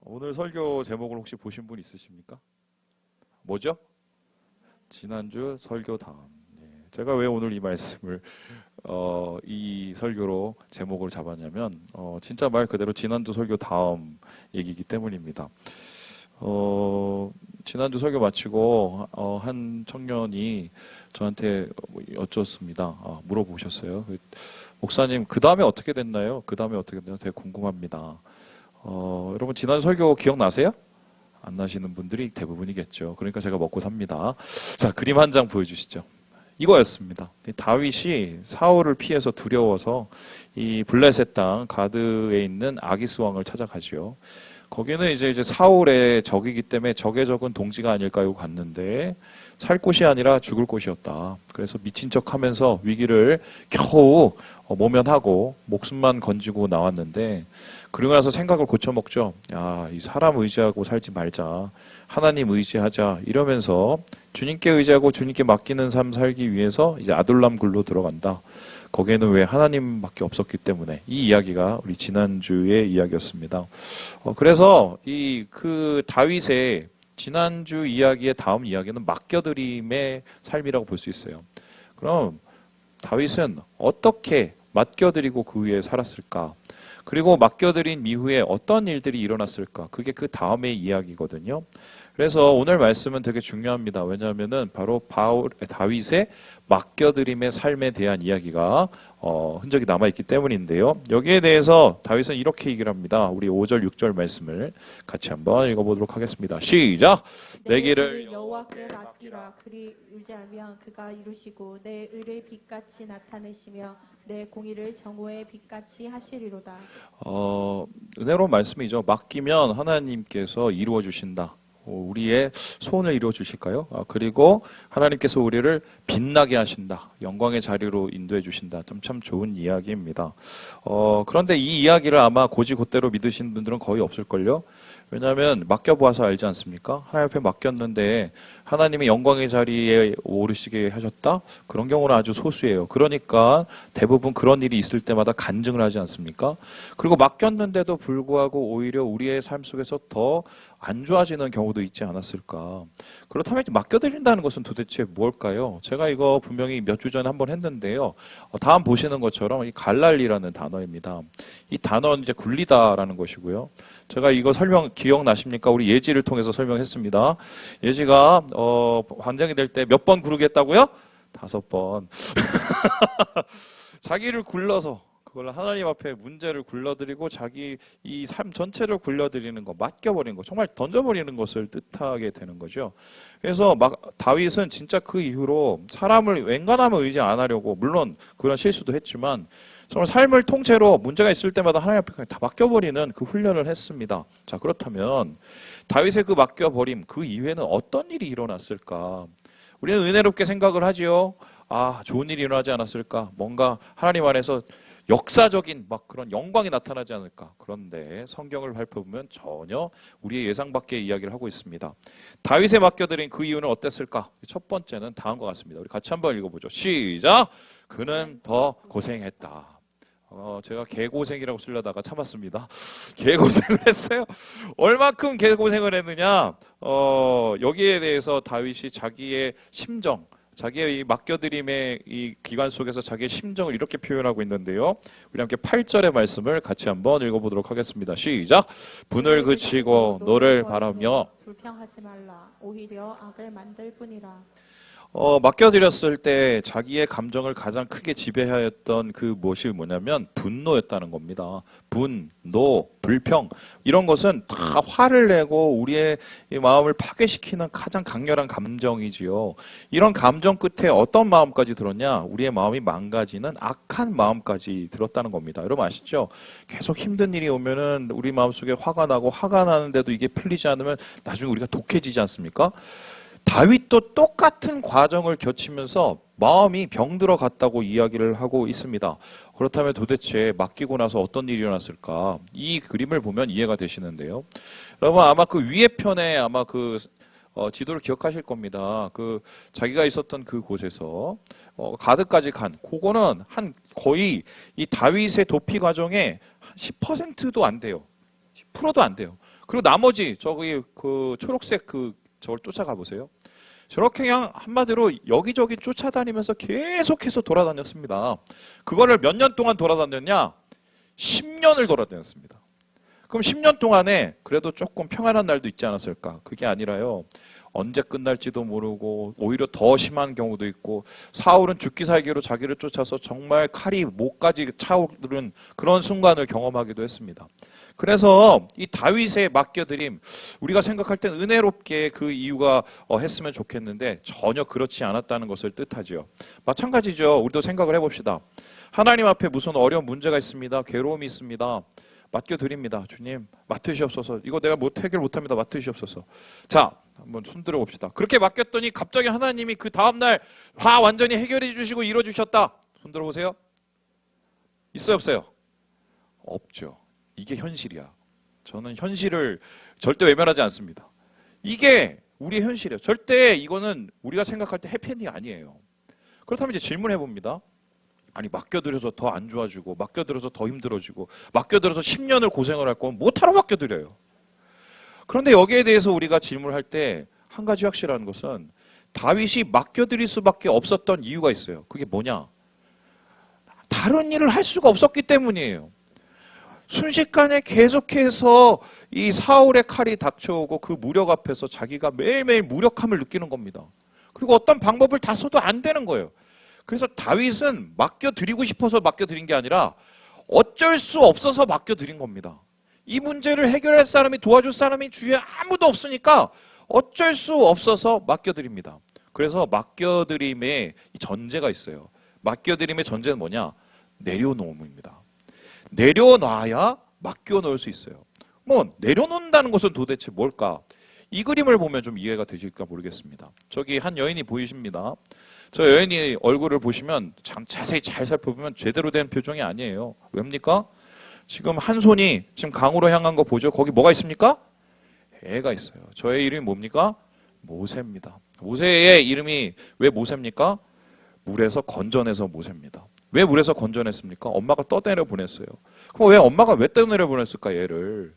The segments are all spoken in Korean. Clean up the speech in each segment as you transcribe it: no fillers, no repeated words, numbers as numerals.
오늘 설교 제목을 혹시 보신 분 있으십니까? 뭐죠? 지난주 설교 다음. 제가 왜 오늘 이 말씀을 이 설교로 제목을 잡았냐면 진짜 말 그대로 지난주 설교 다음 얘기이기 때문입니다. 지난주 설교 마치고 한 청년이 저한테 여쭙습니다. 물어보셨어요. 목사님 그 다음에 어떻게 됐나요? 그 다음에 어떻게 됐나요? 되게 궁금합니다. 여러분 지난 설교 기억나세요? 안 나시는 분들이 대부분이겠죠. 그러니까 제가 먹고 삽니다. 자, 그림 한 장 보여주시죠. 이거였습니다. 다윗이 사울을 피해서 두려워서 이 블레셋 땅 가드에 있는 아기스 왕을 찾아가지요. 거기는 이제 사울의 적이기 때문에 적의 적은 동지가 아닐까 하고 갔는데 살 곳이 아니라 죽을 곳이었다. 그래서 미친 척하면서 위기를 겨우 모면하고 목숨만 건지고 나왔는데 그러고 나서 생각을 고쳐먹죠. 야, 이 사람 의지하고 살지 말자. 하나님 의지하자. 이러면서 주님께 의지하고 주님께 맡기는 삶 살기 위해서 이제 아둘람 굴로 들어간다. 거기에는 왜 하나님밖에 없었기 때문에 이 이야기가 우리 지난주의 이야기였습니다. 그래서 그 다윗의 지난주 이야기의 다음 이야기는 맡겨드림의 삶이라고 볼 수 있어요. 그럼 다윗은 어떻게 맡겨드리고 그 위에 살았을까? 그리고 맡겨드린 이후에 어떤 일들이 일어났을까? 그게 그 다음의 이야기거든요. 그래서 오늘 말씀은 되게 중요합니다. 왜냐하면은 바로 다윗의 맡겨드림의 삶에 대한 이야기가 흔적이 남아있기 때문인데요. 여기에 대해서 다윗은 이렇게 얘기를 합니다. 우리 5절, 6절 말씀을 같이 한번 읽어보도록 하겠습니다. 시작! 내 길을 여호와께 맡기라. 그리 의지하면 그가 이루시고 내 의를 빛같이 나타내시며 내 공의를 정오의 빛같이 하시리로다. 은혜로운 말씀이죠. 맡기면 하나님께서 이루어 주신다. 우리의 소원을 이루어 주실까요? 그리고 하나님께서 우리를 빛나게 하신다. 영광의 자리로 인도해 주신다. 참 좋은 이야기입니다. 그런데 이 이야기를 아마 곧이곧대로 믿으시는 분들은 거의 없을걸요? 왜냐하면 맡겨보아서 알지 않습니까? 하나님 앞에 맡겼는데 하나님이 영광의 자리에 오르시게 하셨다? 그런 경우는 아주 소수예요. 그러니까 대부분 그런 일이 있을 때마다 간증을 하지 않습니까? 그리고 맡겼는데도 불구하고 오히려 우리의 삶 속에서 더 안 좋아지는 경우도 있지 않았을까? 그렇다면 맡겨드린다는 것은 도대체 무엇일까요? 제가 이거 분명히 몇 주 전에 한번 했는데요. 다음 보시는 것처럼 이 갈랄리라는 단어입니다. 이 단어는 이제 굴리다라는 것이고요. 제가 이거 설명 기억나십니까? 우리 예지를 통해서 설명했습니다. 예지가 관장이 될 때 몇 번 구르겠다고요? 5번. 자기를 굴러서 그걸 하나님 앞에 문제를 굴러드리고 자기 이 삶 전체를 굴려드리는 거, 맡겨버리는 거, 정말 던져버리는 것을 뜻하게 되는 거죠. 그래서 다윗은 진짜 그 이후로 사람을 웬간하면 의지 안 하려고, 물론 그런 실수도 했지만 정말 삶을 통째로 문제가 있을 때마다 하나님 앞에 다 맡겨버리는 그 훈련을 했습니다. 자, 그렇다면 다윗의 그 맡겨버림, 그 이후에는 어떤 일이 일어났을까? 우리는 은혜롭게 생각을 하지요. 좋은 일이 일어나지 않았을까? 뭔가 하나님 안에서 역사적인 그런 영광이 나타나지 않을까. 그런데 성경을 살펴보면 전혀 우리의 예상 밖의 이야기를 하고 있습니다. 다윗에 맡겨드린 그 이유는 어땠을까? 첫 번째는 다음과 같습니다. 우리 같이 한번 읽어보죠. 시작! 그는 더 고생했다. 제가 개고생이라고 쓰려다가 참았습니다. 개고생을 했어요. 얼마큼 개고생을 했느냐? 여기에 대해서 다윗이 자기의 심정, 자기의 이 맡겨드림의 이 기간 속에서 자기의 심정을 이렇게 표현하고 있는데요. 우리 함께 8절의 말씀을 같이 한번 읽어보도록 하겠습니다. 시작! 분을 그치고 너를 바라며 불평하지 말라. 오히려 악을 만들 뿐이라. 맡겨드렸을 때 자기의 감정을 가장 크게 지배하였던 그 무엇이 뭐냐면 분노였다는 겁니다. 분노, 불평 이런 것은 다 화를 내고 우리의 이 마음을 파괴시키는 가장 강렬한 감정이지요. 이런 감정 끝에 어떤 마음까지 들었냐? 우리의 마음이 망가지는 악한 마음까지 들었다는 겁니다. 여러분 아시죠? 계속 힘든 일이 오면은 우리 마음속에 화가 나고 화가 나는데도 이게 풀리지 않으면 나중에 우리가 독해지지 않습니까? 다윗도 똑같은 과정을 거치면서 마음이 병들어 갔다고 이야기를 하고 있습니다. 그렇다면 도대체 맡기고 나서 어떤 일이 일어났을까? 이 그림을 보면 이해가 되시는데요. 여러분 아마 그 위에 편에 아마 그 지도를 기억하실 겁니다. 그 자기가 있었던 그 곳에서 가드까지 간 그거는 한 거의 이 다윗의 도피 과정의 10%도 안 돼요. 10%도 안 돼요. 그리고 나머지 저기 그 초록색 그 저걸 쫓아가 보세요. 저렇게 그냥 한마디로 여기저기 쫓아다니면서 계속해서 돌아다녔습니다. 그거를 몇 년 동안 돌아다녔냐? 10년을 돌아다녔습니다. 그럼 10년 동안에 그래도 조금 평안한 날도 있지 않았을까? 그게 아니라요. 언제 끝날지도 모르고 오히려 더 심한 경우도 있고 사울은 죽기 살기로 자기를 쫓아서 정말 칼이 목까지 차오르는 그런 순간을 경험하기도 했습니다. 그래서 이 다윗의 맡겨드림 우리가 생각할 땐 은혜롭게 그 이유가 했으면 좋겠는데 전혀 그렇지 않았다는 것을 뜻하죠. 마찬가지죠. 우리도 생각을 해봅시다. 하나님 앞에 무슨 어려운 문제가 있습니다. 괴로움이 있습니다. 맡겨드립니다. 주님 맡으시옵소서. 이거 내가 해결 못합니다. 맡으시옵소서. 자 한번 손들어 봅시다. 그렇게 맡겼더니 갑자기 하나님이 그 다음날 다 완전히 해결해 주시고 이뤄주셨다. 손들어 보세요. 있어요 없어요? 없죠. 이게 현실이야. 저는 현실을 절대 외면하지 않습니다. 이게 우리의 현실이에요. 절대 이거는 우리가 생각할 때 해피엔딩이 아니에요. 그렇다면 이제 질문해 봅니다. 아니 맡겨드려서 더 안 좋아지고 맡겨드려서 더 힘들어지고 맡겨드려서 10년을 고생을 할 거면 못하러 맡겨드려요. 그런데 여기에 대해서 우리가 질문할 때 한 가지 확실한 것은 다윗이 맡겨드릴 수밖에 없었던 이유가 있어요. 그게 뭐냐? 다른 일을 할 수가 없었기 때문이에요. 순식간에 계속해서 이 사울의 칼이 닥쳐오고 그 무력 앞에서 자기가 매일매일 무력함을 느끼는 겁니다. 그리고 어떤 방법을 다 써도 안 되는 거예요. 그래서 다윗은 맡겨드리고 싶어서 맡겨드린 게 아니라 어쩔 수 없어서 맡겨드린 겁니다. 이 문제를 해결할 사람이 도와줄 사람이 주위에 아무도 없으니까 어쩔 수 없어서 맡겨드립니다. 그래서 맡겨드림에 전제가 있어요. 맡겨드림의 전제는 뭐냐? 내려놓음입니다. 내려놔야 맡겨놓을 수 있어요. 뭐 내려놓는다는 것은 도대체 뭘까? 이 그림을 보면 좀 이해가 되실까 모르겠습니다. 저기 한 여인이 보이십니다. 저 여인이 얼굴을 보시면 참 자세히 잘 살펴보면 제대로 된 표정이 아니에요. 왜입니까? 지금 한 손이 지금 강으로 향한 거 보죠? 거기 뭐가 있습니까? 애가 있어요. 저의 이름이 뭡니까? 모세입니다. 모세의 이름이 왜 모세입니까? 물에서 건져내서 모세입니다. 왜 물에서 건져냈습니까? 엄마가 떠내려 보냈어요. 그럼 왜 엄마가 왜 떠내려 보냈을까 얘를?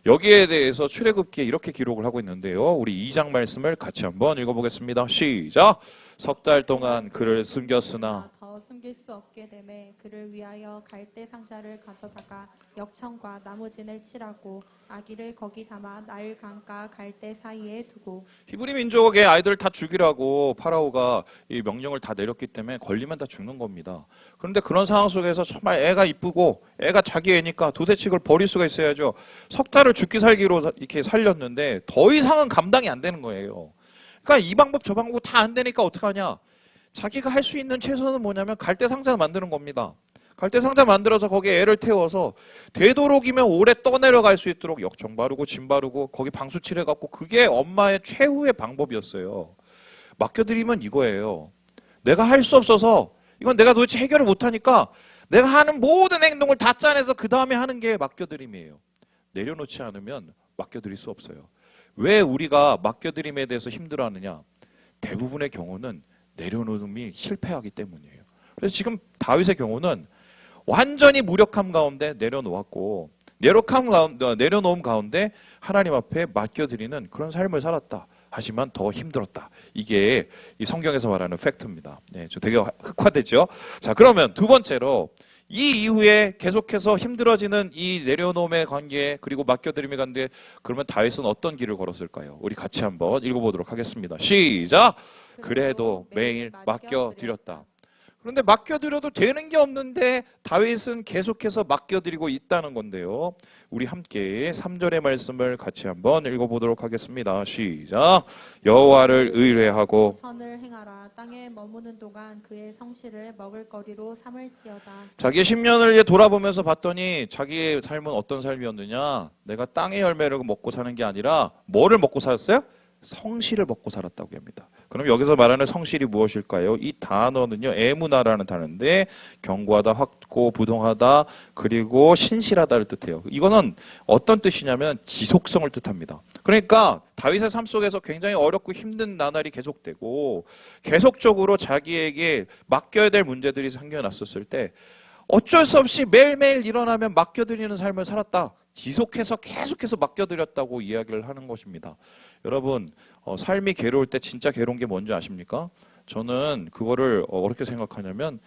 여기에 대해서 출애굽기에 이렇게 기록을 하고 있는데요. 우리 2장 말씀을 같이 한번 읽어보겠습니다. 시작! 석 달 동안 그를 숨겼으나 더 숨길 수 없게 되매 그를 위하여 갈대 상자를 가져다가 역청과 나무진을 칠하고 아기를 거기 담아 나일 강가 갈대 사이에 두고. 히브리 민족의 아이들을 다 죽이라고 파라오가 이 명령을 다 내렸기 때문에 걸리면 다 죽는 겁니다. 그런데 그런 상황 속에서 정말 애가 이쁘고 애가 자기 애니까 도대체 이걸 버릴 수가 있어야죠. 석 달을 죽기 살기로 이렇게 살렸는데 더 이상은 감당이 안 되는 거예요. 그러니까 이 방법 저 방법 다 안 되니까 어떡하냐? 자기가 할 수 있는 최선은 뭐냐면 갈대 상자 만드는 겁니다. 갈대 상자 만들어서 거기에 애를 태워서 되도록이면 오래 떠내려갈 수 있도록 역청 바르고 짐 바르고 거기 방수 칠해갖고 그게 엄마의 최후의 방법이었어요. 맡겨드리면 이거예요. 내가 할 수 없어서 이건 내가 도대체 해결을 못하니까 내가 하는 모든 행동을 다 짜내서 그 다음에 하는 게 맡겨드림이에요. 내려놓지 않으면 맡겨드릴 수 없어요. 왜 우리가 맡겨드림에 대해서 힘들어하느냐? 대부분의 경우는 내려놓음이 실패하기 때문이에요. 그래서 지금 다윗의 경우는 완전히 무력함 가운데 내려놓았고 내려놓음 가운데 하나님 앞에 맡겨드리는 그런 삶을 살았다. 하지만 더 힘들었다. 이게 이 성경에서 말하는 팩트입니다. 네, 저 되게 흑화되죠? 자, 그러면 두 번째로 이 이후에 계속해서 힘들어지는 이 내려놓음의 관계 그리고 맡겨드림의 관계 그러면 다윗은 어떤 길을 걸었을까요? 우리 같이 한번 읽어보도록 하겠습니다. 시작! 그래도 매일 맡겨드렸다. 그런데 맡겨드려도 되는 게 없는데 다윗은 계속해서 맡겨드리고 있다는 건데요. 우리 함께 3절의 말씀을 같이 한번 읽어보도록 하겠습니다. 시작! 여호와를 의뢰하고 선을 행하라. 땅에 머무는 동안 그의 성실을 먹을거리로 삼을지어다. 자기의 10년을 이제 돌아보면서 봤더니 자기의 삶은 어떤 삶이었느냐? 내가 땅의 열매를 먹고 사는 게 아니라 뭐를 먹고 살았어요? 성실을 먹고 살았다고 합니다. 그럼 여기서 말하는 성실이 무엇일까요? 이 단어는요, 에무나라는 단어인데 견고하다, 확고, 부동하다, 그리고 신실하다를 뜻해요. 이거는 어떤 뜻이냐면 지속성을 뜻합니다. 그러니까 다윗의 삶 속에서 굉장히 어렵고 힘든 나날이 계속되고 계속적으로 자기에게 맡겨야 될 문제들이 생겨났었을 때 어쩔 수 없이 매일매일 일어나면 맡겨드리는 삶을 살았다. 지속해서 계속해서 맡겨드렸다고 이야기를 하는 것입니다. 여러분, 삶이 괴로울 때 진짜 괴로운 게 뭔지 아십니까? 저는 그거를 어떻게 생각하냐면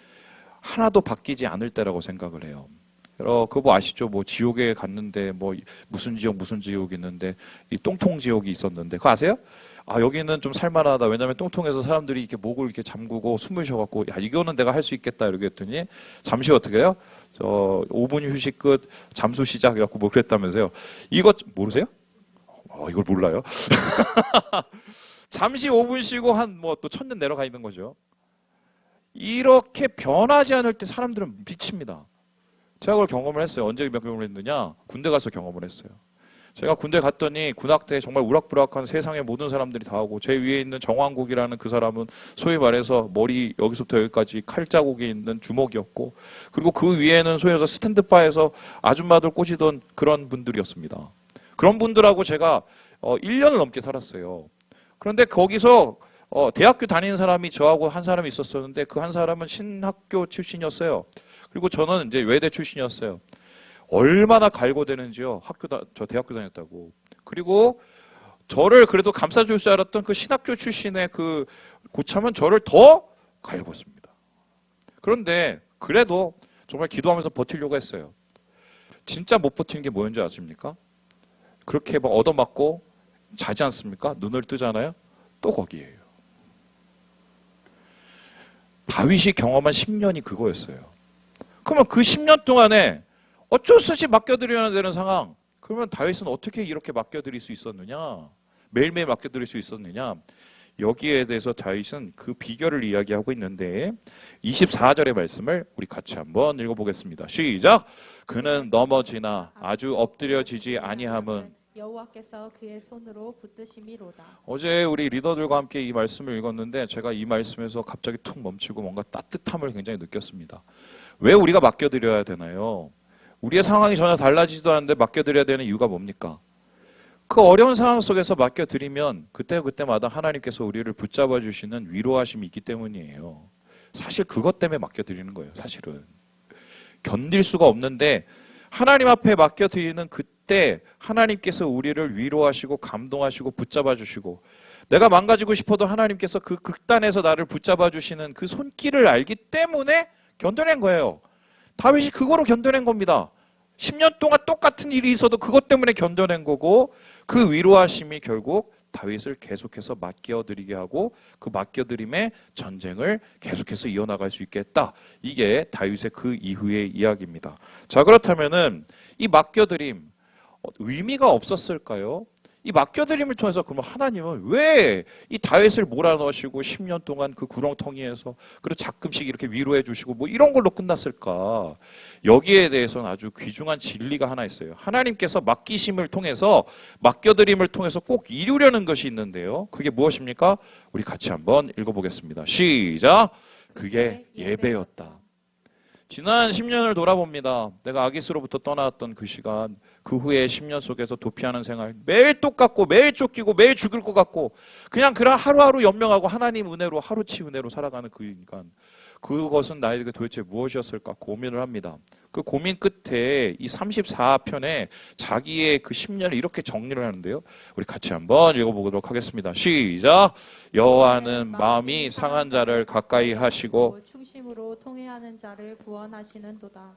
하나도 바뀌지 않을 때라고 생각을 해요. 그거 뭐 아시죠? 뭐 지옥에 갔는데 뭐 무슨 지옥이 있는데 이 똥통 지옥이 있었는데 그거 아세요? 아, 여기는 좀 살만하다. 왜냐면 똥통에서 사람들이 이렇게 목을 이렇게 잠그고 숨을 쉬어갖고 야, 이거는 내가 할 수 있겠다 이렇게 했더니 잠시 어떻게 해요? 5분 휴식 끝 잠수 시작 해갖고 뭐 그랬다면서요. 이거 모르세요? 이걸 몰라요? 잠시 5분 쉬고 한 뭐 또 1000년 내려가 있는 거죠. 이렇게 변하지 않을 때 사람들은 미칩니다. 제가 그걸 경험을 했어요. 언제 경험을 했느냐? 군대 가서 경험을 했어요. 제가 군대 갔더니 군악대 정말 우락부락한 세상의 모든 사람들이 다 오고 제 위에 있는 정황국이라는 그 사람은 소위 말해서 머리 여기서부터 여기까지 칼자국이 있는 주먹이었고 그리고 그 위에는 소위 말해서 스탠드바에서 아줌마들 꼬시던 그런 분들이었습니다. 그런 분들하고 제가 1년을 넘게 살았어요. 그런데 거기서 대학교 다니는 사람이 저하고 한 사람이 있었었는데 그 한 사람은 신학교 출신이었어요. 그리고 저는 이제 외대 출신이었어요. 얼마나 갈고대는지요. 저 대학교 다녔다고. 그리고 저를 그래도 감싸줄 줄 알았던 그 신학교 출신의 그 고참은 저를 더 갈궜습니다. 그런데 그래도 정말 기도하면서 버티려고 했어요. 진짜 못 버티는 게 뭐였는지 아십니까? 그렇게 막 얻어맞고 자지 않습니까? 눈을 뜨잖아요. 또 거기에요. 다윗이 경험한 10년이 그거였어요. 그러면 그 10년 동안에 어쩔 수 없이 맡겨드려야 되는 상황. 그러면 다윗은 어떻게 이렇게 맡겨드릴 수 있었느냐? 매일매일 맡겨드릴 수 있었느냐? 여기에 대해서 다윗은 그 비결을 이야기하고 있는데 24절의 말씀을 우리 같이 한번 읽어보겠습니다. 시작! 그는 넘어지나 아주 엎드려지지 아니함은 여호와께서 그의 손으로 붙드심이로다. 어제 우리 리더들과 함께 이 말씀을 읽었는데 제가 이 말씀에서 갑자기 툭 멈추고 뭔가 따뜻함을 굉장히 느꼈습니다. 왜 우리가 맡겨드려야 되나요? 우리의 상황이 전혀 달라지지도 않는데 맡겨드려야 되는 이유가 뭡니까? 그 어려운 상황 속에서 맡겨드리면 그때마다 하나님께서 우리를 붙잡아 주시는 위로하심이 있기 때문이에요. 사실 그것 때문에 맡겨드리는 거예요. 사실은 견딜 수가 없는데 하나님 앞에 맡겨드리는 그때 하나님께서 우리를 위로하시고 감동하시고 붙잡아 주시고 내가 망가지고 싶어도 하나님께서 그 극단에서 나를 붙잡아 주시는 그 손길을 알기 때문에 견뎌낸 거예요. 다윗이 그거로 견뎌낸 겁니다. 10년 동안 똑같은 일이 있어도 그것 때문에 견뎌낸 거고 그 위로하심이 결국 다윗을 계속해서 맡겨드리게 하고 그 맡겨드림의 전쟁을 계속해서 이어나갈 수 있겠다. 이게 다윗의 그 이후의 이야기입니다. 자, 그렇다면은 이 맡겨드림 의미가 없었을까요? 이 맡겨드림을 통해서 그러면 하나님은 왜 이 다윗을 몰아넣으시고 10년 동안 그 구렁텅이에서 그리고 가끔씩 이렇게 위로해 주시고 뭐 이런 걸로 끝났을까? 여기에 대해서는 아주 귀중한 진리가 하나 있어요. 하나님께서 맡기심을 통해서 맡겨드림을 통해서 꼭 이루려는 것이 있는데요. 그게 무엇입니까? 우리 같이 한번 읽어보겠습니다. 시작! 그게 예배였다. 지난 10년을 돌아봅니다. 내가 아기스로부터 떠나왔던 그 시간, 그 후에 10년 속에서 도피하는 생활, 매일 똑같고 매일 쫓기고 매일 죽을 것 같고 그냥 하루하루 연명하고 하나님 은혜로 하루치 은혜로 살아가는 그 인간. 그것은 나에게 도대체 무엇이었을까 고민을 합니다. 그 고민 끝에 이 34편에 자기의 그 10년을 이렇게 정리를 하는데요. 우리 같이 한번 읽어보도록 하겠습니다. 시작! 여호와는 마음이 상한 자를 가까이 하시고 충심으로 통회하는 자를 구원하시는도다.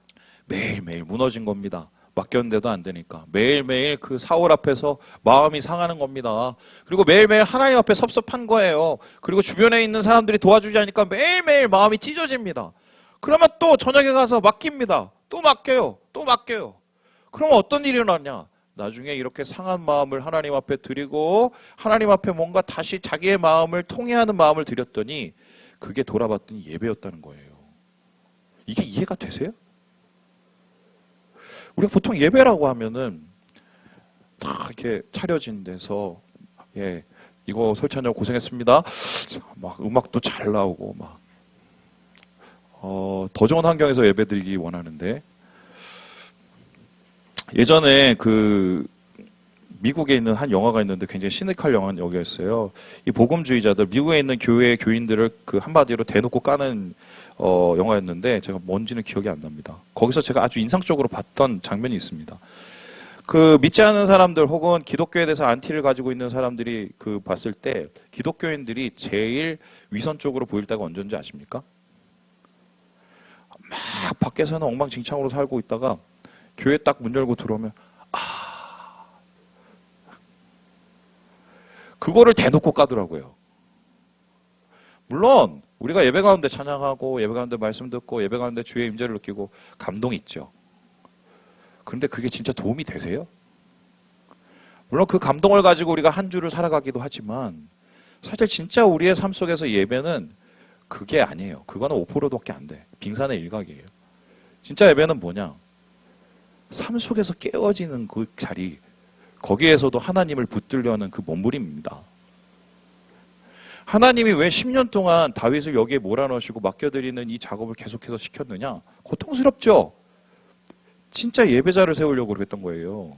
매일매일 무너진 겁니다. 맡겼는데도 안 되니까 매일매일 그 사울 앞에서 마음이 상하는 겁니다. 그리고 매일매일 하나님 앞에 섭섭한 거예요. 그리고 주변에 있는 사람들이 도와주지 않으니까 매일매일 마음이 찢어집니다. 그러면 또 저녁에 가서 맡깁니다. 또 맡겨요. 또 맡겨요. 그러면 어떤 일이 일어나냐? 나중에 이렇게 상한 마음을 하나님 앞에 드리고 하나님 앞에 뭔가 다시 자기의 마음을 통회하는 마음을 드렸더니 그게 돌아봤더니 예배였다는 거예요. 이게 이해가 되세요? 우리가 보통 예배라고 하면은 다 이렇게 차려진 데서 이거 설치하느라고 고생했습니다. 막 음악도 잘 나오고 막 더 좋은 환경에서 예배드리기 원하는데 예전에 그 미국에 있는 한 영화가 있는데 굉장히 시니컬 영화였어요. 이 복음주의자들 미국에 있는 교회 교인들을 그 한마디로 대놓고 까는 영화였는데 제가 뭔지는 기억이 안 납니다. 거기서 제가 아주 인상적으로 봤던 장면이 있습니다. 그 믿지 않는 사람들 혹은 기독교에 대해서 안티를 가지고 있는 사람들이 그 봤을 때 기독교인들이 제일 위선적으로 보일 때가 언제인지 아십니까? 막 밖에서는 엉망진창으로 살고 있다가 교회 딱 문 열고 들어오면 그거를 대놓고 까더라고요. 물론 우리가 예배 가운데 찬양하고 예배 가운데 말씀 듣고 예배 가운데 주의 임재를 느끼고 감동이 있죠. 그런데 그게 진짜 도움이 되세요? 물론 그 감동을 가지고 우리가 한 주를 살아가기도 하지만 사실 진짜 우리의 삶 속에서 예배는 그게 아니에요. 그거는 5%밖에 안 돼. 빙산의 일각이에요. 진짜 예배는 뭐냐? 삶 속에서 깨어지는 그 자리, 거기에서도 하나님을 붙들려는 그 몸부림입니다. 하나님이 왜 10년 동안 다윗을 여기에 몰아넣으시고 맡겨드리는 이 작업을 계속해서 시켰느냐? 고통스럽죠? 진짜 예배자를 세우려고 그랬던 거예요.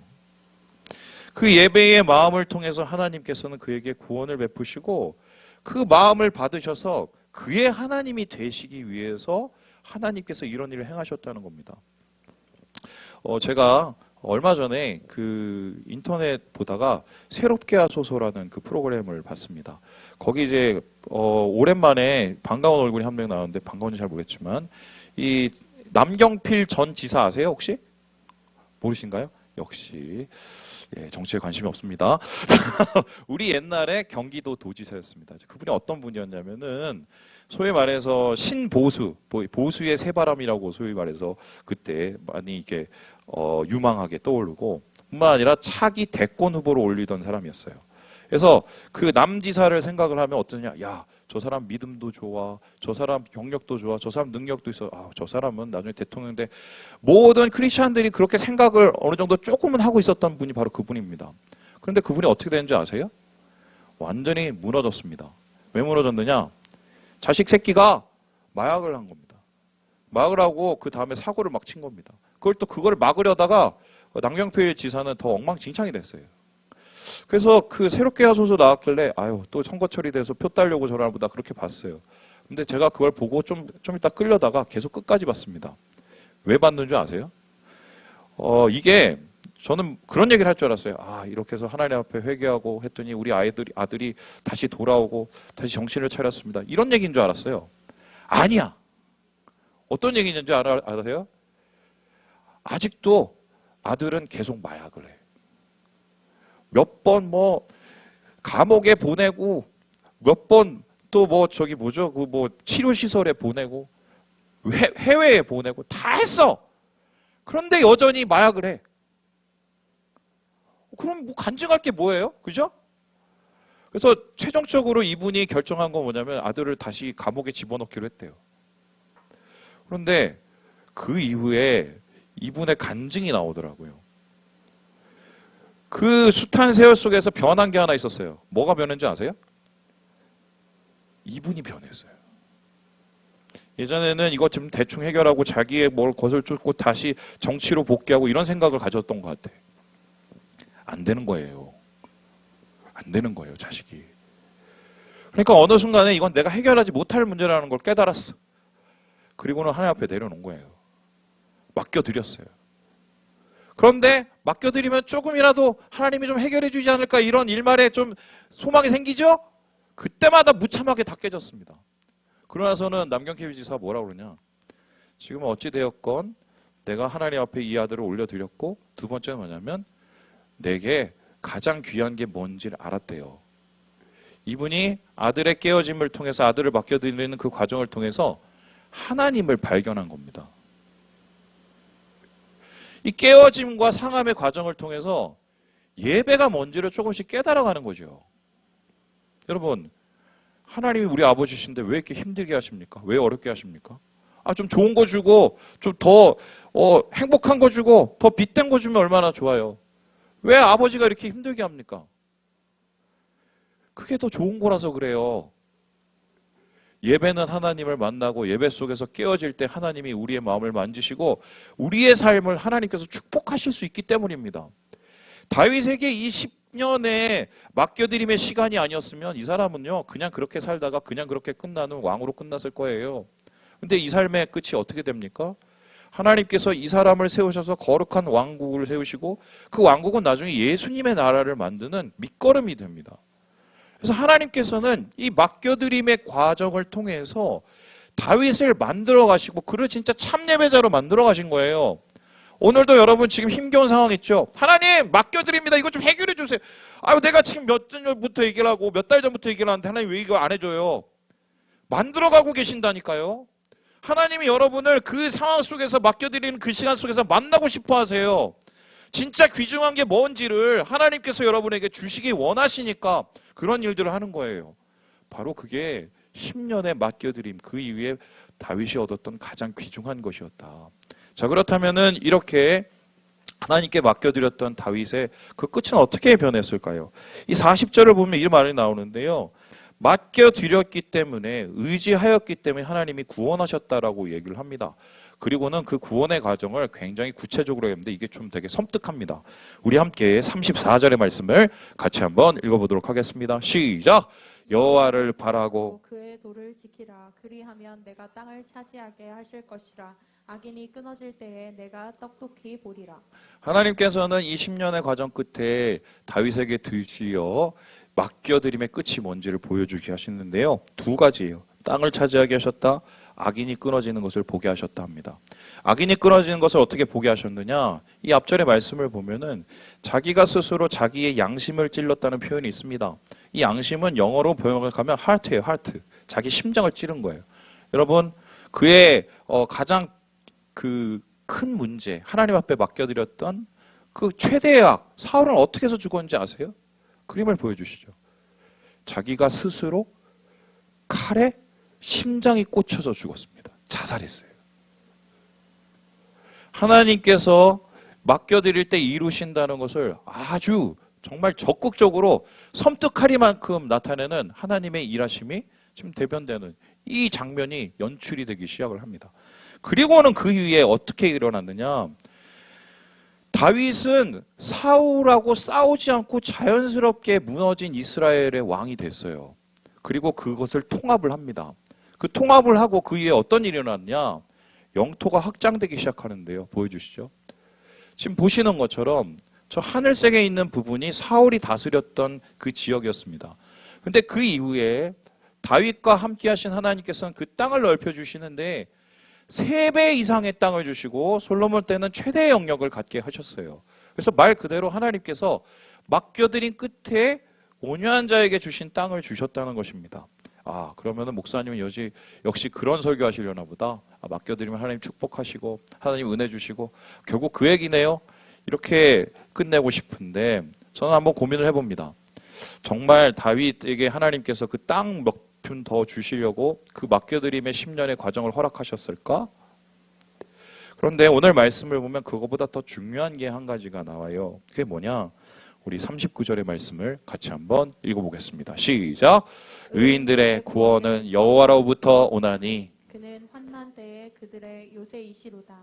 그 예배의 마음을 통해서 하나님께서는 그에게 구원을 베푸시고 그 마음을 받으셔서 그의 하나님이 되시기 위해서 하나님께서 이런 일을 행하셨다는 겁니다. 제가 얼마 전에 그 인터넷 보다가 새롭게 하소서라는 그 프로그램을 봤습니다. 거기 이제 오랜만에 반가운 얼굴이 한 명 나왔는데 반가운지 잘 모르겠지만 이 남경필 전 지사 아세요 혹시? 모르신가요? 역시 예, 정치에 관심이 없습니다. 우리 옛날에 경기도 도지사였습니다. 그분이 어떤 분이었냐면은 소위 말해서 신보수, 보수의 새바람이라고 소위 말해서 그때 많이 이렇게 유망하게 떠오르고 뿐만 아니라 차기 대권 후보로 올리던 사람이었어요. 그래서 그 남지사를 생각을 하면 어떠냐? 야, 저 사람 믿음도 좋아, 저 사람 경력도 좋아, 저 사람 능력도 있어. 저 사람은 나중에 대통령 돼. 모든 크리스천들이 그렇게 생각을 어느 정도 조금은 하고 있었던 분이 바로 그분입니다. 그런데 그분이 어떻게 되는지 아세요? 완전히 무너졌습니다. 왜 무너졌느냐? 자식 새끼가 마약을 한 겁니다. 마약을 하고 그 다음에 사고를 막 친 겁니다. 그걸 막으려다가 남경필 지사는 더 엉망진창이 됐어요. 그래서 그 새롭게 하소서 나왔길래 또 선거철이 돼서 표 따려고 저러나 보다 그렇게 봤어요. 근데 제가 그걸 보고 좀 이따 끌려다가 계속 끝까지 봤습니다. 왜 봤는 줄 아세요? 이게 저는 그런 얘기를 할 줄 알았어요. 이렇게 해서 하나님 앞에 회개하고 했더니 우리 아들이 다시 돌아오고 다시 정신을 차렸습니다. 이런 얘기인 줄 알았어요. 아니야. 어떤 얘기인지 아세요? 아직도 아들은 계속 마약을 해. 몇 번 감옥에 보내고 몇 번 또 치료 시설에 보내고 해외에 보내고 다 했어. 그런데 여전히 마약을 해. 그럼 간증할 게 뭐예요? 그죠? 그래서 최종적으로 이분이 결정한 건 뭐냐면 아들을 다시 감옥에 집어넣기로 했대요. 그런데 그 이후에 이분의 간증이 나오더라고요. 그 숱한 세월 속에서 변한 게 하나 있었어요. 뭐가 변했는지 아세요? 이분이 변했어요. 예전에는 이것 좀 대충 해결하고 자기의 것을 쫓고 다시 정치로 복귀하고 이런 생각을 가졌던 것 같아. 안 되는 거예요. 안 되는 거예요, 자식이. 그러니까 어느 순간에 이건 내가 해결하지 못할 문제라는 걸 깨달았어. 그리고는 하나님 앞에 내려놓은 거예요. 맡겨드렸어요. 그런데 맡겨드리면 조금이라도 하나님이 좀 해결해 주지 않을까 이런 일말에 좀 소망이 생기죠? 그때마다 무참하게 다 깨졌습니다. 그러나서는 남경필 지사가 뭐라고 그러냐? 지금 어찌되었건 내가 하나님 앞에 이 아들을 올려드렸고 두 번째는 뭐냐면 내게 가장 귀한 게 뭔지를 알았대요. 이분이 아들의 깨어짐을 통해서 아들을 맡겨드리는 그 과정을 통해서 하나님을 발견한 겁니다. 이 깨어짐과 상함의 과정을 통해서 예배가 뭔지를 조금씩 깨달아가는 거죠. 여러분, 하나님이 우리 아버지신데 왜 이렇게 힘들게 하십니까? 왜 어렵게 하십니까? 좀 좋은 거 주고 좀 더 행복한 거 주고 더 빛된 거 주면 얼마나 좋아요. 왜 아버지가 이렇게 힘들게 합니까? 그게 더 좋은 거라서 그래요. 예배는 하나님을 만나고 예배 속에서 깨어질 때 하나님이 우리의 마음을 만지시고 우리의 삶을 하나님께서 축복하실 수 있기 때문입니다. 다윗에게 이 10년의 맡겨드림의 시간이 아니었으면 이 사람은요 그냥 그렇게 살다가 그냥 그렇게 끝나는 왕으로 끝났을 거예요. 근데 이 삶의 끝이 어떻게 됩니까? 하나님께서 이 사람을 세우셔서 거룩한 왕국을 세우시고 그 왕국은 나중에 예수님의 나라를 만드는 밑거름이 됩니다. 그래서 하나님께서는 이 맡겨드림의 과정을 통해서 다윗을 만들어 가시고 그를 진짜 참 예배자로 만들어 가신 거예요. 오늘도 여러분 지금 힘겨운 상황 있죠? 하나님 맡겨드립니다. 이거 좀 해결해 주세요. 아유 내가 지금 몇 전부터 얘기를 하고 몇 달 전부터 얘기를 하는데 하나님 왜 이거 안 해줘요? 만들어가고 계신다니까요. 하나님이 여러분을 그 상황 속에서 맡겨드리는 그 시간 속에서 만나고 싶어 하세요. 진짜 귀중한 게 뭔지를 하나님께서 여러분에게 주시기 원하시니까 그런 일들을 하는 거예요. 바로 그게 10년의 맡겨드림, 그 이후에 다윗이 얻었던 가장 귀중한 것이었다. 자, 그렇다면은 이렇게 하나님께 맡겨드렸던 다윗의 그 끝은 어떻게 변했을까요? 이 40절을 보면 이 말이 나오는데요. 맡겨드렸기 때문에, 의지하였기 때문에 하나님이 구원하셨다라고 얘기를 합니다. 그리고는 그 구원의 과정을 굉장히 구체적으로 했는데 이게 좀 되게 섬뜩합니다. 우리 함께 34절의 말씀을 같이 한번 읽어보도록 하겠습니다. 시작! 여호와를 바라고 그의 도를 지키라. 그리하면 내가 땅을 차지하게 하실 것이라. 악인이 끊어질 때에 내가 똑똑히 보리라. 하나님께서는 이 10년의 과정 끝에 다윗에게 드디어 맡겨드림의 끝이 뭔지를 보여주게 하시는데요. 두 가지예요. 땅을 차지하게 하셨다. 악인이 끊어지는 것을 보게 하셨다 합니다. 악인이 끊어지는 것을 어떻게 보게 하셨느냐? 이 앞절의 말씀을 보면은 자기가 스스로 자기의 양심을 찔렀다는 표현이 있습니다. 이 양심은 영어로 번역하면 heart예요, heart. 자기 심장을 찌른 거예요. 여러분, 그의 가장 그 큰 문제, 하나님 앞에 맡겨드렸던 그 최대의 악, 사울은 어떻게 해서 죽었는지 아세요? 그림을 보여주시죠. 자기가 스스로 칼에 심장이 꽂혀서 죽었습니다. 자살했어요. 하나님께서 맡겨드릴 때 이루신다는 것을 아주 정말 적극적으로 섬뜩하리만큼 나타내는 하나님의 일하심이 지금 대변되는 이 장면이 연출이 되기 시작을 합니다. 그리고는 그 이후에 어떻게 일어났느냐? 다윗은 사울하고 싸우지 않고 자연스럽게 무너진 이스라엘의 왕이 됐어요. 그리고 그것을 통합을 합니다. 그 통합을 하고 그 이후에 어떤 일이 일어났냐? 영토가 확장되기 시작하는데요. 보여주시죠. 지금 보시는 것처럼 저 하늘색에 있는 부분이 사울이 다스렸던 그 지역이었습니다. 근데 그 이후에 다윗과 함께 하신 하나님께서는 그 땅을 넓혀주시는데 3배 이상의 땅을 주시고 솔로몬 때는 최대의 영역을 갖게 하셨어요. 그래서 말 그대로 하나님께서 맡겨드린 끝에 온유한 자에게 주신 땅을 주셨다는 것입니다. 아, 그러면은 목사님은 역시 그런 설교 하시려나 보다. 아, 맡겨드리면 하나님 축복하시고 하나님 은혜 주시고 결국 그 얘기네요. 이렇게 끝내고 싶은데 저는 한번 고민을 해봅니다. 정말 다윗에게 하나님께서 그 땅 몇 푼 더 주시려고 그 맡겨드림의 10년의 과정을 허락하셨을까? 그런데 오늘 말씀을 보면 그거보다 더 중요한 게 한 가지가 나와요. 그게 뭐냐? 우리 39절의 말씀을 같이 한번 읽어보겠습니다. 시작! 의인들의 구원은 여호와로부터 오나니 그는 환난 때에 그들의 요새이시로다.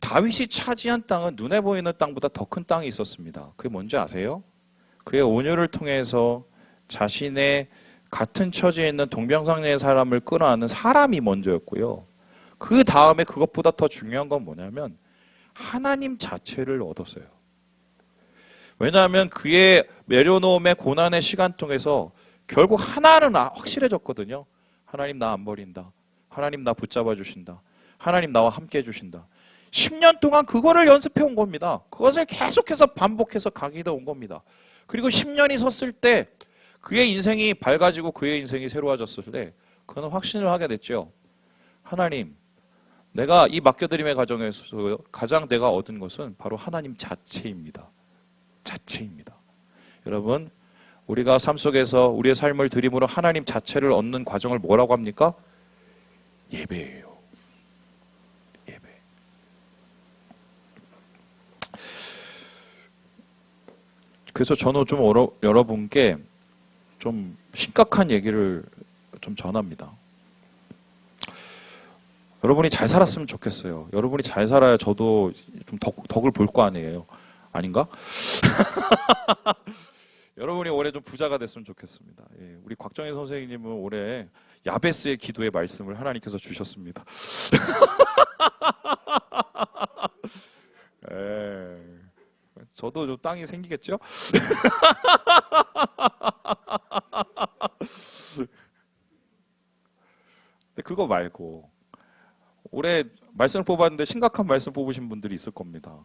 다윗이 차지한 땅은 눈에 보이는 땅보다 더 큰 땅이 있었습니다. 그게 뭔지 아세요? 그의 온유를 통해서 자신의 같은 처지에 있는 동병상련의 사람을 끌어안는 사람이 먼저였고요. 그 다음에 그것보다 더 중요한 건 뭐냐면 하나님 자체를 얻었어요. 왜냐하면 그의 내려놓음의 고난의 시간 통해서 결국 하나는 확실해졌거든요. 하나님 나 안 버린다. 하나님 나 붙잡아 주신다. 하나님 나와 함께 해주신다. 10년 동안 그거를 연습해 온 겁니다. 그것을 계속해서 반복해서 가기도 온 겁니다. 그리고 10년이 섰을 때 그의 인생이 밝아지고 그의 인생이 새로워졌을 때 그는 확신을 하게 됐죠. 하나님, 내가 이 맡겨드림의 과정에서 가장 내가 얻은 것은 바로 하나님 자체입니다. 자체입니다. 여러분, 우리가 삶 속에서 우리의 삶을 드림으로 하나님 자체를 얻는 과정을 뭐라고 합니까? 예배예요. 예배. 그래서 저는 좀 여러분께 좀 심각한 얘기를 좀 전합니다. 여러분이 잘 살았으면 좋겠어요. 여러분이 잘 살아야 저도 좀 덕을 볼 거 아니에요. 아닌가? 여러분이 올해 좀 부자가 됐으면 좋겠습니다. 예, 우리 곽정희 선생님은 올해 야베스의 기도의 말씀을 하나님께서 주셨습니다. 에, 저도 좀 땅이 생기겠죠? 근데 그거 말고 올해 말씀을 뽑았는데 심각한 말씀 뽑으신 분들이 있을 겁니다.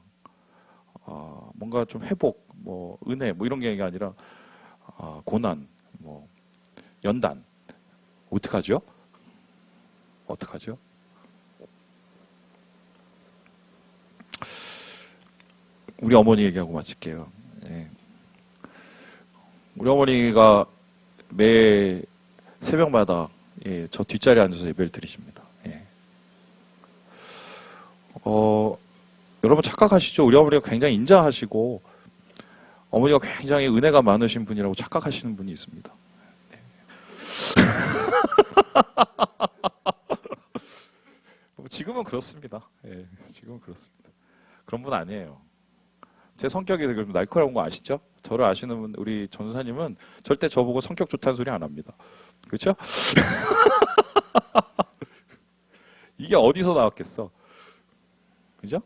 뭔가 좀 회복, 뭐 은혜, 뭐 이런 게 아니라 고난, 뭐 연단. 어떡하죠? 어떡하죠? 우리 어머니 얘기하고 마칠게요. 예. 우리 어머니가 매 새벽마다 저 뒷자리에 앉아서 예배를 드리십니다. 예. 여러분 착각하시죠? 우리 어머니가 굉장히 인자하시고 어머니가 굉장히 은혜가 많으신 분이라고 착각하시는 분이 있습니다. 지금은 그렇습니다. 예, 지금은 그렇습니다. 그런 분 아니에요. 제 성격이 되게 날카로운 거 아시죠? 저를 아시는 분, 우리 전사님은 절대 저보고 성격 좋다는 소리 안 합니다. 그렇죠? 이게 어디서 나왔겠어? 그죠?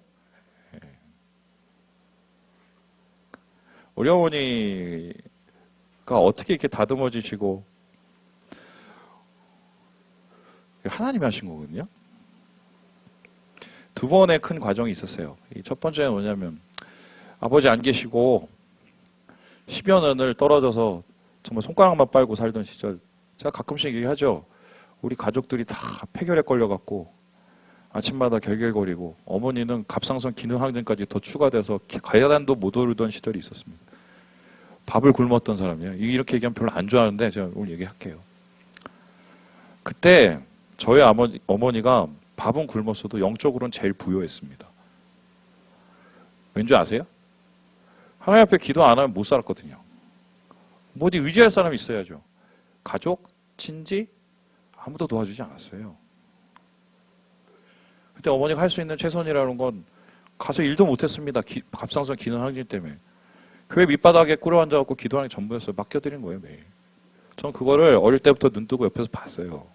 예. 우리 어머니가 어떻게 이렇게 다듬어지시고 하나님이 하신 거거든요. 두 번의 큰 과정이 있었어요. 첫 번째는 뭐냐면 아버지 안 계시고 10여 년을 떨어져서 정말 손가락만 빨고 살던 시절, 제가 가끔씩 얘기하죠. 우리 가족들이 다 폐결에 걸려갖고 아침마다 결결거리고 어머니는 갑상선 기능항진까지 더 추가돼서 계단도 못 오르던 시절이 있었습니다. 밥을 굶었던 사람이에요. 이렇게 얘기하면 별로 안 좋아하는데 제가 오늘 얘기할게요. 그때 저희 어머니가 밥은 굶었어도 영적으로는 제일 부유했습니다. 왠지 아세요? 하나님 앞에 기도 안 하면 못 살았거든요. 뭐 어디 의지할 사람이 있어야죠. 가족, 친지 아무도 도와주지 않았어요. 그때 어머니가 할 수 있는 최선이라는 건 가서 일도 못했습니다. 갑상선 기능 항진 때문에. 교회 밑바닥에 꿇어 앉아갖고 기도하는 게 전부였어요. 맡겨드린 거예요, 매일. 전 그거를 어릴 때부터 눈 뜨고 옆에서 봤어요.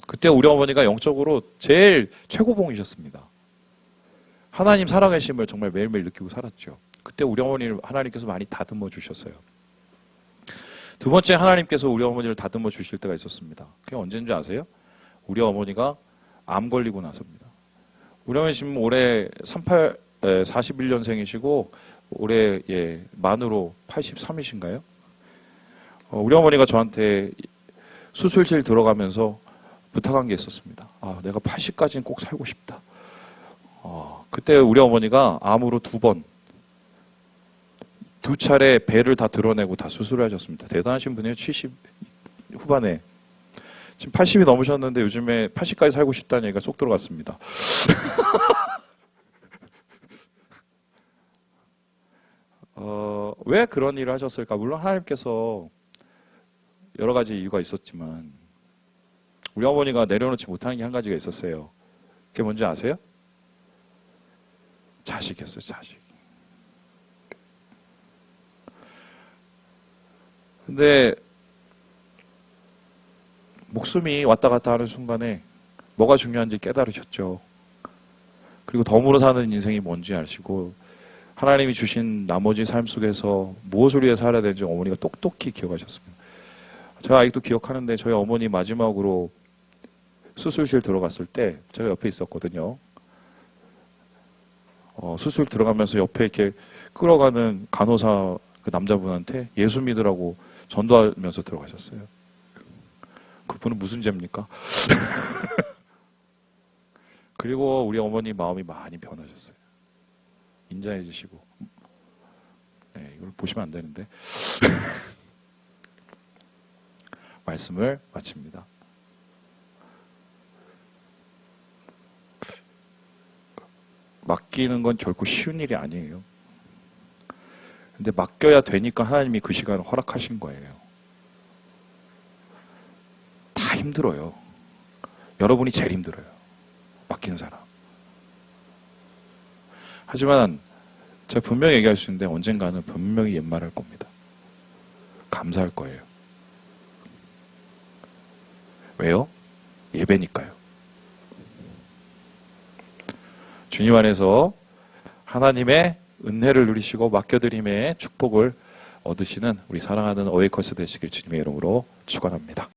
그때 우리 어머니가 영적으로 제일 최고봉이셨습니다. 하나님 살아계심을 정말 매일매일 느끼고 살았죠. 그때 우리 어머니를 하나님께서 많이 다듬어 주셨어요. 두 번째 하나님께서 우리 어머니를 다듬어 주실 때가 있었습니다. 그게 언제인지 아세요? 우리 어머니가 암 걸리고 나서입니다. 우리 어머니 지금 올해 41년생이시고 올해 만으로 83이신가요? 우리 어머니가 저한테 수술실 들어가면서 부탁한 게 있었습니다. 내가 80까지는 꼭 살고 싶다. 그때 우리 어머니가 암으로 두 차례 배를 다 드러내고 다 수술을 하셨습니다. 대단하신 분이에요. 70 후반에. 지금 80이 넘으셨는데 요즘에 80까지 살고 싶다는 얘기가 쏙 들어갔습니다. 왜 그런 일을 하셨을까? 물론 하나님께서 여러 가지 이유가 있었지만 우리 어머니가 내려놓지 못하는 게 한 가지가 있었어요. 그게 뭔지 아세요? 자식이었어요, 자식. 근데 목숨이 왔다 갔다 하는 순간에 뭐가 중요한지 깨달으셨죠. 그리고 덤으로 사는 인생이 뭔지 아시고 하나님이 주신 나머지 삶 속에서 무엇을 위해 살아야 되는지 어머니가 똑똑히 기억하셨습니다. 제가 아직도 기억하는데 저희 어머니 마지막으로 수술실 들어갔을 때 제가 옆에 있었거든요. 수술 들어가면서 옆에 이렇게 끌어가는 간호사 그 남자분한테 예수 믿으라고 전도하면서 들어가셨어요. 그분은 무슨 죄입니까? 그리고 우리 어머니 마음이 많이 변하셨어요. 인자해지시고. 네, 이걸 보시면 안 되는데. 말씀을 마칩니다. 맡기는 건 결코 쉬운 일이 아니에요. 근데 맡겨야 되니까 하나님이 그 시간을 허락하신 거예요. 다 힘들어요. 여러분이 제일 힘들어요. 맡기는 사람. 하지만 제가 분명히 얘기할 수 있는데 언젠가는 분명히 옛말할 겁니다. 감사할 거예요. 왜요? 예배니까요. 주님 안에서 하나님의 은혜를 누리시고 맡겨드림의 축복을 얻으시는 우리 사랑하는 어웨이커스 되시길 주님의 이름으로 축원합니다.